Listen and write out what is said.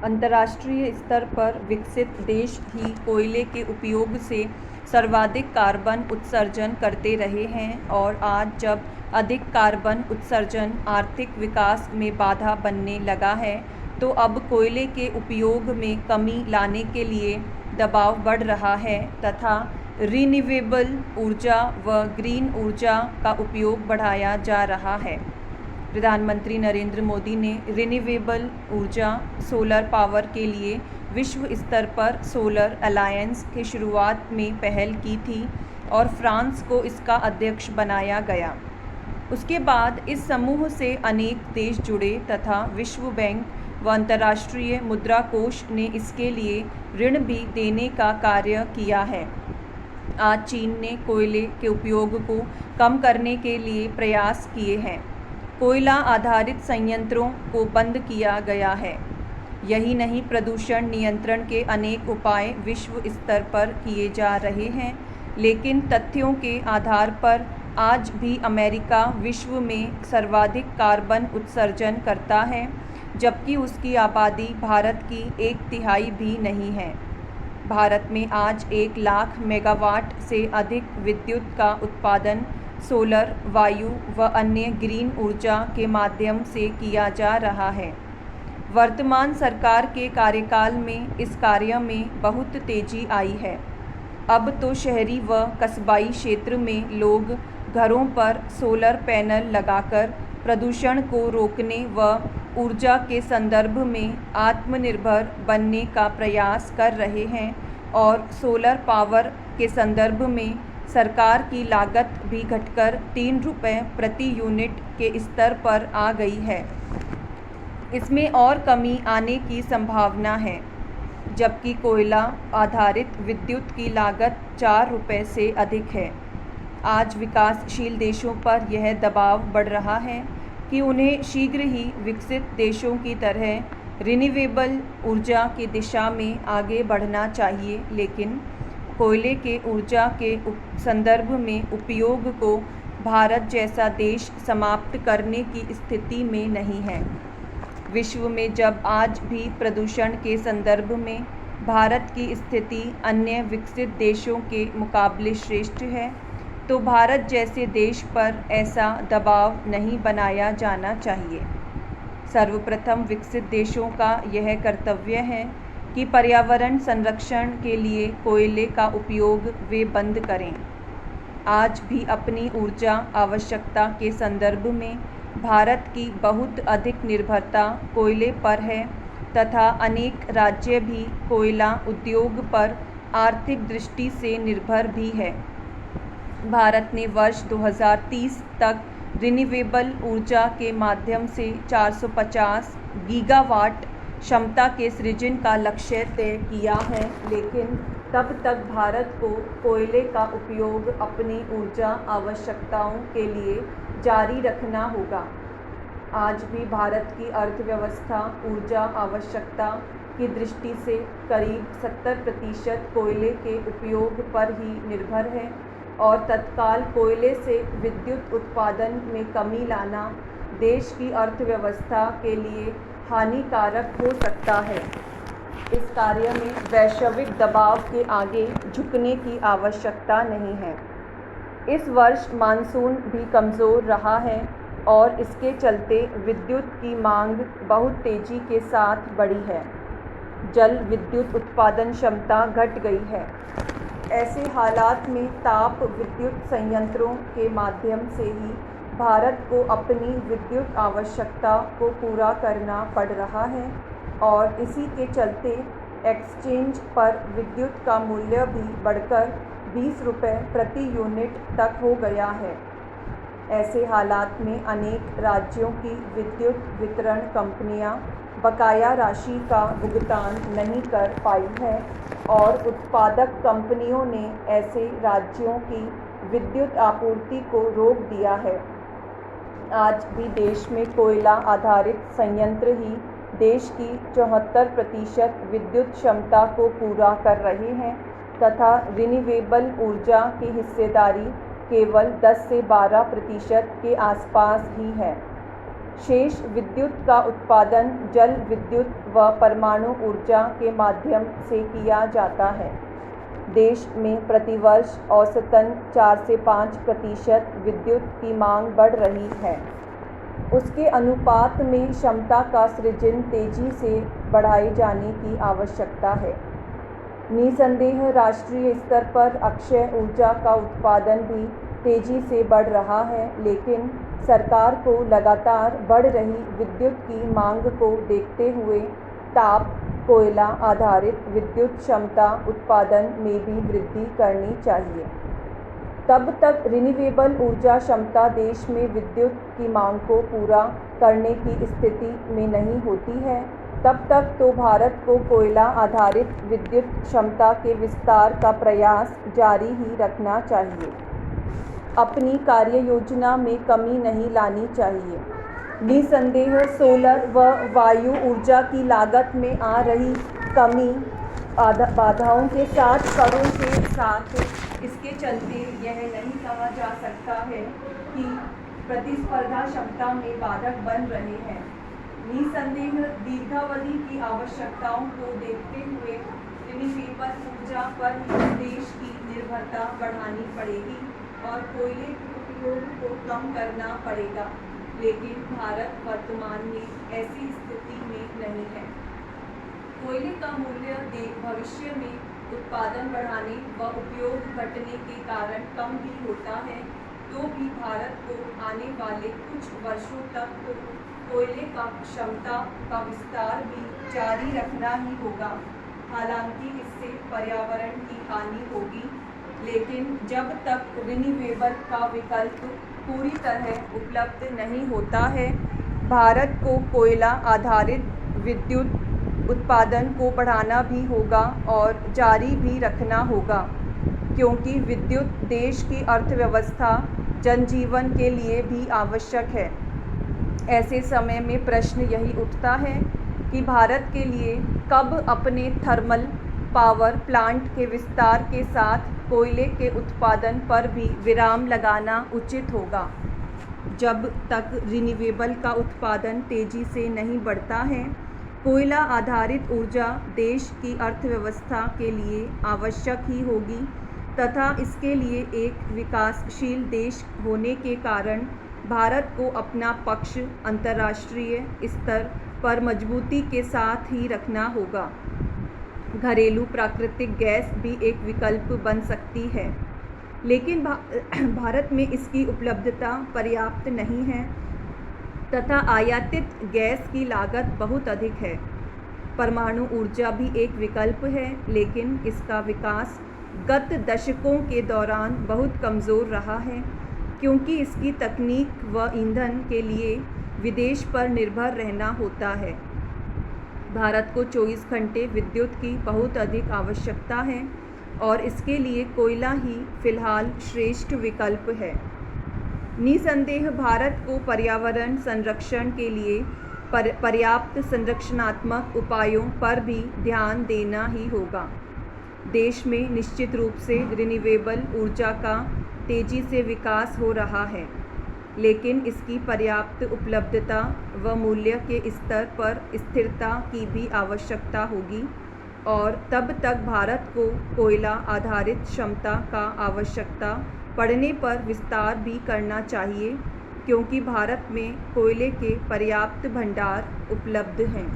अंतर्राष्ट्रीय स्तर पर विकसित देश ही कोयले के उपयोग से सर्वाधिक कार्बन उत्सर्जन करते रहे हैं और आज जब अधिक कार्बन उत्सर्जन आर्थिक विकास में बाधा बनने लगा है, तो अब कोयले के उपयोग में कमी लाने के लिए दबाव बढ़ रहा है तथा रिन्यूएबल ऊर्जा व ग्रीन ऊर्जा का उपयोग बढ़ाया जा रहा है। प्रधानमंत्री नरेंद्र मोदी ने रिन्यूएबल ऊर्जा सोलर पावर के लिए विश्व स्तर पर सोलर अलायंस की शुरुआत में पहल की थी और फ्रांस को इसका अध्यक्ष बनाया गया। उसके बाद इस समूह से अनेक देश जुड़े तथा विश्व बैंक व अंतर्राष्ट्रीय मुद्रा कोष ने इसके लिए ऋण भी देने का कार्य किया है। आज चीन ने कोयले के उपयोग को कम करने के लिए प्रयास किए हैं। कोयला आधारित संयंत्रों को बंद किया गया है। यही नहीं, प्रदूषण नियंत्रण के अनेक उपाय विश्व स्तर पर किए जा रहे हैं, लेकिन तथ्यों के आधार पर आज भी अमेरिका विश्व में सर्वाधिक कार्बन उत्सर्जन करता है, जबकि उसकी आबादी भारत की 1/3 भी नहीं है। भारत में आज 1 लाख मेगावाट से अधिक विद्युत का उत्पादन सोलर, वायु व अन्य ग्रीन ऊर्जा के माध्यम से किया जा रहा है। वर्तमान सरकार के कार्यकाल में इस कार्य में बहुत तेजी आई है। अब तो शहरी व कस्बाई क्षेत्र में लोग घरों पर सोलर पैनल लगाकर प्रदूषण को रोकने व ऊर्जा के संदर्भ में आत्मनिर्भर बनने का प्रयास कर रहे हैं और सोलर पावर के संदर्भ में सरकार की लागत भी घटकर 3 रुपये प्रति यूनिट के स्तर पर आ गई है। इसमें और कमी आने की संभावना है, जबकि कोयला आधारित विद्युत की लागत 4 रुपये से अधिक है। आज विकासशील देशों पर यह दबाव बढ़ रहा है कि उन्हें शीघ्र ही विकसित देशों की तरह रिन्यूएबल ऊर्जा की दिशा में आगे बढ़ना चाहिए, लेकिन कोयले के ऊर्जा के संदर्भ में उपयोग को भारत जैसा देश समाप्त करने की स्थिति में नहीं है। विश्व में जब आज भी प्रदूषण के संदर्भ में भारत की स्थिति अन्य विकसित देशों के मुकाबले श्रेष्ठ है, तो भारत जैसे देश पर ऐसा दबाव नहीं बनाया जाना चाहिए। सर्वप्रथम विकसित देशों का यह कर्तव्य है कि पर्यावरण संरक्षण के लिए कोयले का उपयोग वे बंद करें। आज भी अपनी ऊर्जा आवश्यकता के संदर्भ में भारत की बहुत अधिक निर्भरता कोयले पर है तथा अनेक राज्य भी कोयला उद्योग पर आर्थिक दृष्टि से निर्भर भी है। भारत ने वर्ष 2030 तक रिन्यूएबल ऊर्जा के माध्यम से 450 गीगावाट क्षमता के सृजन का लक्ष्य तय किया है, लेकिन तब तक भारत को कोयले का उपयोग अपनी ऊर्जा आवश्यकताओं के लिए जारी रखना होगा। आज भी भारत की अर्थव्यवस्था ऊर्जा आवश्यकता की दृष्टि से करीब 70% कोयले के उपयोग पर ही निर्भर है और तत्काल कोयले से विद्युत उत्पादन में कमी लाना देश की अर्थव्यवस्था के लिए हानिकारक हो सकता है। इस कार्य में वैश्विक दबाव के आगे झुकने की आवश्यकता नहीं है। इस वर्ष मानसून भी कमज़ोर रहा है और इसके चलते विद्युत की मांग बहुत तेज़ी के साथ बढ़ी है। जल विद्युत उत्पादन क्षमता घट गई है। ऐसे हालात में ताप विद्युत संयंत्रों के माध्यम से ही भारत को अपनी विद्युत आवश्यकता को पूरा करना पड़ रहा है और इसी के चलते एक्सचेंज पर विद्युत का मूल्य भी बढ़कर 20 रुपये प्रति यूनिट तक हो गया है। ऐसे हालात में अनेक राज्यों की विद्युत वितरण कंपनियां बकाया राशि का भुगतान नहीं कर पाई है और उत्पादक कंपनियों ने ऐसे राज्यों की विद्युत आपूर्ति को रोक दिया है। आज भी देश में कोयला आधारित संयंत्र ही देश की 74% विद्युत क्षमता को पूरा कर रहे हैं तथा रिन्यूएबल ऊर्जा की हिस्सेदारी केवल 10 से 12% के आसपास ही है। शेष विद्युत का उत्पादन जल विद्युत व परमाणु ऊर्जा के माध्यम से किया जाता है। देश में प्रतिवर्ष औसतन 4 से 5% विद्युत की मांग बढ़ रही है। उसके अनुपात में क्षमता का सृजन तेजी से बढ़ाए जाने की आवश्यकता है। निसंदेह राष्ट्रीय स्तर पर अक्षय ऊर्जा का उत्पादन भी तेजी से बढ़ रहा है, लेकिन सरकार को लगातार बढ़ रही विद्युत की मांग को देखते हुए ताप कोयला आधारित विद्युत क्षमता उत्पादन में भी वृद्धि करनी चाहिए। तब तक रिन्यूएबल ऊर्जा क्षमता देश में विद्युत की मांग को पूरा करने की स्थिति में नहीं होती है, तब तक तो भारत को कोयला आधारित विद्युत क्षमता के विस्तार का प्रयास जारी ही रखना चाहिए। अपनी कार्य योजना में कमी नहीं लानी चाहिए। निसंदेह सोलर व वायु ऊर्जा की लागत में आ रही कमी बाधाओं के साथ करों के साथ इसके चलते यह नहीं कहा जा सकता है कि प्रतिस्पर्धा क्षमता में बाधक बन रहे हैं। निसंदेह दीर्घावधि की आवश्यकताओं को देखते हुए रिन्यूएबल ऊर्जा पर ही देश की निर्भरता बढ़ानी पड़ेगी और कोयले के उपयोग को कम करना पड़ेगा, लेकिन भारत वर्तमान में ऐसी स्थिति में नहीं है। कोयले का मूल्य भविष्य में उत्पादन बढ़ाने व उपयोग घटने के कारण कम भी होता है, तो भी भारत को आने वाले कुछ वर्षों तक कोयले का क्षमता का विस्तार भी जारी रखना ही होगा। हालांकि इससे पर्यावरण की हानि होगी, लेकिन जब तक रिन्यूएबल का विकल्प पूरी तरह उपलब्ध नहीं होता है, भारत को कोयला आधारित विद्युत उत्पादन को बढ़ाना भी होगा और जारी भी रखना होगा, क्योंकि विद्युत देश की अर्थव्यवस्था जनजीवन के लिए भी आवश्यक है। ऐसे समय में प्रश्न यही उठता है कि भारत के लिए कब अपने थर्मल पावर प्लांट के विस्तार के साथ कोयले के उत्पादन पर भी विराम लगाना उचित होगा। जब तक रिन्यूएबल का उत्पादन तेजी से नहीं बढ़ता है, कोयला आधारित ऊर्जा देश की अर्थव्यवस्था के लिए आवश्यक ही होगी तथा इसके लिए एक विकासशील देश होने के कारण भारत को अपना पक्ष अंतर्राष्ट्रीय स्तर पर मजबूती के साथ ही रखना होगा। घरेलू प्राकृतिक गैस भी एक विकल्प बन सकती है, लेकिन भारत में इसकी उपलब्धता पर्याप्त नहीं है तथा आयातित गैस की लागत बहुत अधिक है। परमाणु ऊर्जा भी एक विकल्प है, लेकिन इसका विकास गत दशकों के दौरान बहुत कमज़ोर रहा है, क्योंकि इसकी तकनीक व ईंधन के लिए विदेश पर निर्भर रहना होता है। भारत को 24 घंटे विद्युत की बहुत अधिक आवश्यकता है और इसके लिए कोयला ही फिलहाल श्रेष्ठ विकल्प है। निसंदेह भारत को पर्यावरण संरक्षण के लिए पर्याप्त संरक्षणात्मक उपायों पर भी ध्यान देना ही होगा। देश में निश्चित रूप से रिन्यूएबल ऊर्जा का तेज़ी से विकास हो रहा है, लेकिन इसकी पर्याप्त उपलब्धता व मूल्य के स्तर पर स्थिरता की भी आवश्यकता होगी और तब तक भारत को कोयला आधारित क्षमता का आवश्यकता पड़ने पर विस्तार भी करना चाहिए, क्योंकि भारत में कोयले के पर्याप्त भंडार उपलब्ध हैं।